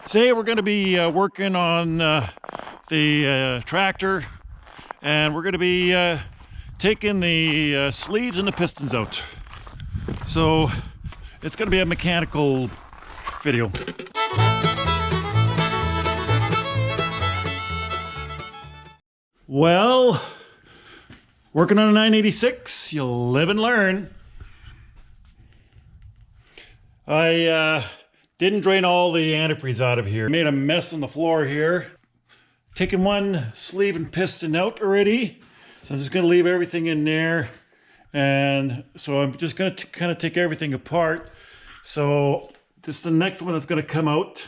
Today we're going to be working on the tractor, and we're going to be taking the sleeves and the pistons out. So it's going to be a mechanical video. Well, working on a 986, you'll live and learn. I didn't drain all the antifreeze out of here. Made a mess on the floor here. Taking one sleeve and piston out already. So I'm just gonna leave everything in there. And so I'm just gonna kind of take everything apart. So this is the next one that's gonna come out.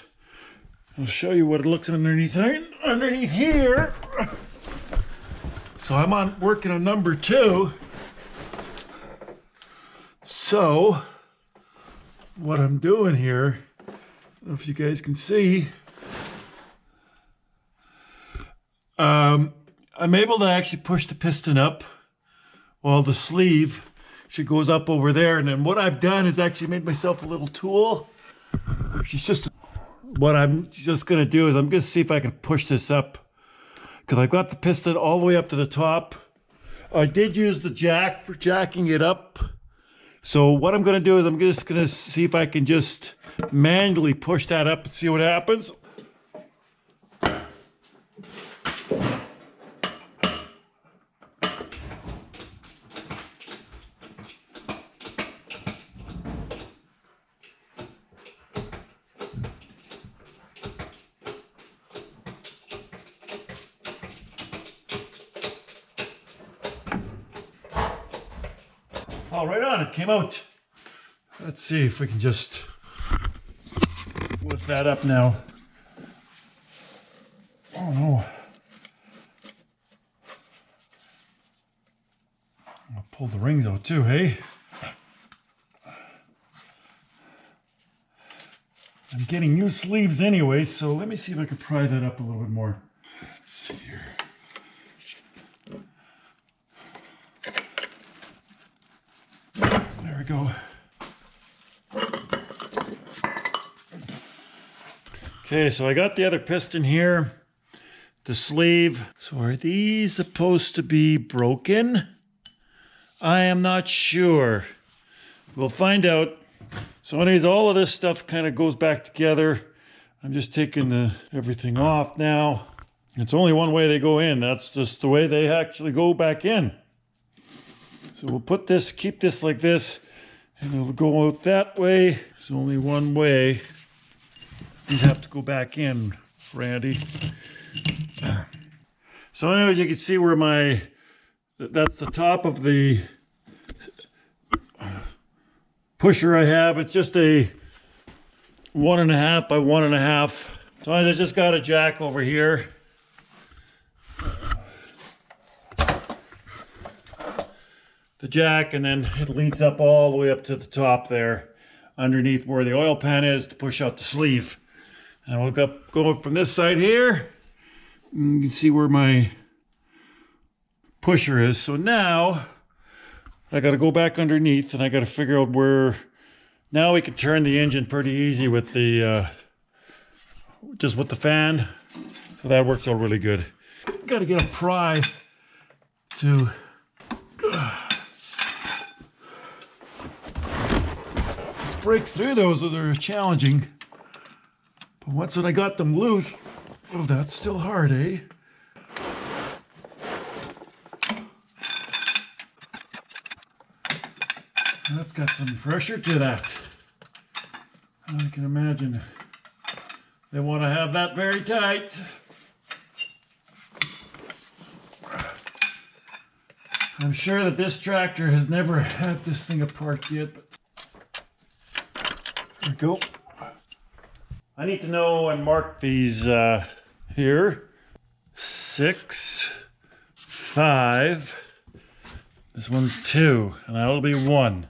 I'll show you what it looks underneath here. So I'm working on number 2. So what I'm doing here, I don't know if you guys can see, I'm able to actually push the piston up while the sleeve goes up over there. And then what I've done is actually made myself a little tool. What I'm just going to do is I'm going to see if I can push this up, because I've got the piston all the way up to the top. I did use the jack for jacking it up. So what I'm going to do is I'm just going to see if I can just manually push that up and see what happens. Oh, right on, it came out. Let's see if we can just lift that up now. Oh no. I'll pull the rings out too, hey? I'm getting new sleeves anyway, so let me see if I can pry that up a little bit more. Let's see here. There we go. Okay, so I got the other piston here, the sleeve. So are these supposed to be broken? I am not sure. We'll find out. So anyways, all of this stuff kind of goes back together. I'm just taking everything off now. It's only one way they go in. That's just the way they actually go back in. So we'll put this, keep this like this, and it'll go out that way. There's only one way. These have to go back in, Randy. So anyways, you can see where that's the top of the pusher I have. It's just a 1.5 by 1.5. So I just got a jack over here. The jack, and then it leads up all the way up to the top there, underneath where the oil pan is, to push out the sleeve. And we'll go up from this side here. And you can see where my pusher is. So now I got to go back underneath, and I got to figure out where. Now we can turn the engine pretty easy with the just with the fan. So that works out really good. Got to get a pry to break through those. They're challenging. But once I got them loose, oh, that's still hard, eh? That's got some pressure to that. I can imagine they want to have that very tight. I'm sure that this tractor has never had this thing apart yet, but there we go. I need to know and mark these here. 6, 5. This one's 2, and that'll be 1.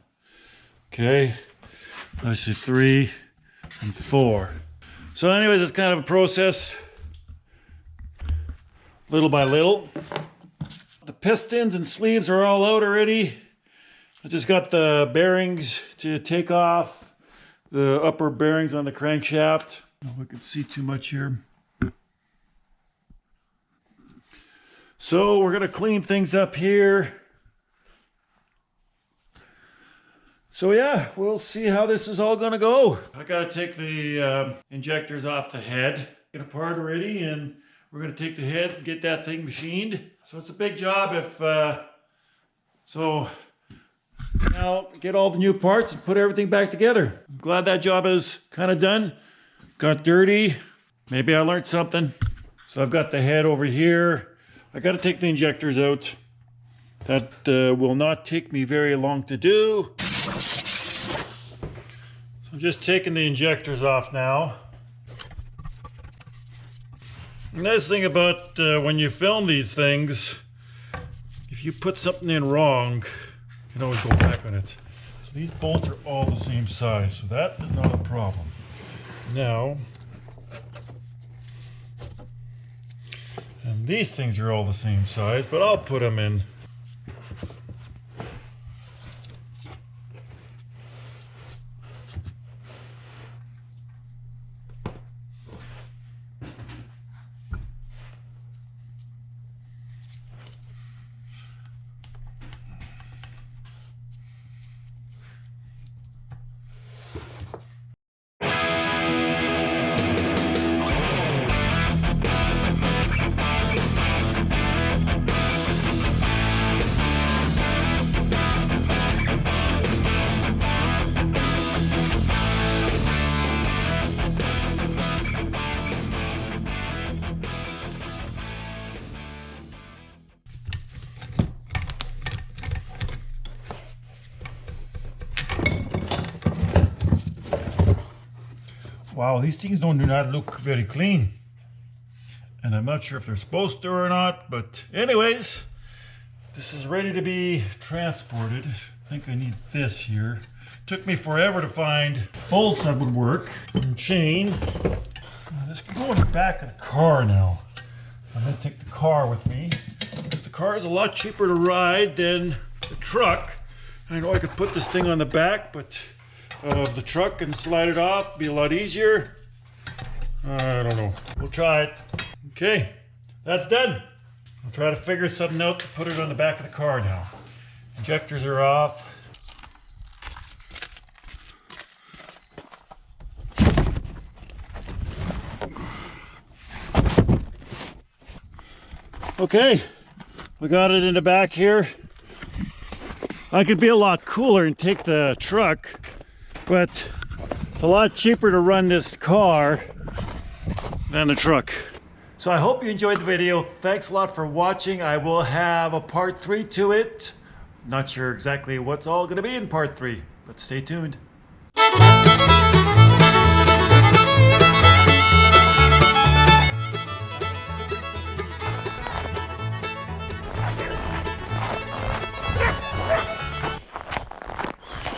Okay. Let's see, 3 and 4. So anyways, it's kind of a process, little by little. The pistons and sleeves are all out already. I just got the bearings to take off, the upper bearings on the crankshaft. know if we can see too much here. So we're going to clean things up here. So yeah, we'll see how this is all going to go. I got to take the injectors off the head. Get a part already, and we're going to take the head and get that thing machined. So it's a big job so now get all the new parts and put everything back together. I'm glad that job is kind of done. Got dirty. Maybe I learned something. So I've got the head over here. I got to take the injectors out. That will not take me very long to do. So I'm just taking the injectors off now. The nice thing about when you film these things, if you put something in wrong, you can always go back on it. So these bolts are all the same size, so that is not a problem. Now, and these things are all the same size, but I'll put them in. Wow, these things do not look very clean. And I'm not sure if they're supposed to or not, but anyways, this is ready to be transported. I think I need this here. Took me forever to find bolts that would work. And chain. This can go in the back of the car now. I'm gonna take the car with me. The car is a lot cheaper to ride than the truck. I know I could put this thing on the back, but of the truck and slide it off, be a lot easier. I don't know. We'll try it. Okay, that's done. I'll try to figure something out to put it on the back of the car now. Injectors are off. Okay, we got it in the back here. I could be a lot cooler and take the truck, but it's a lot cheaper to run this car than the truck. So I hope you enjoyed the video. Thanks a lot for watching. I will have a part 3 to it. Not sure exactly what's all going to be in part 3, but stay tuned.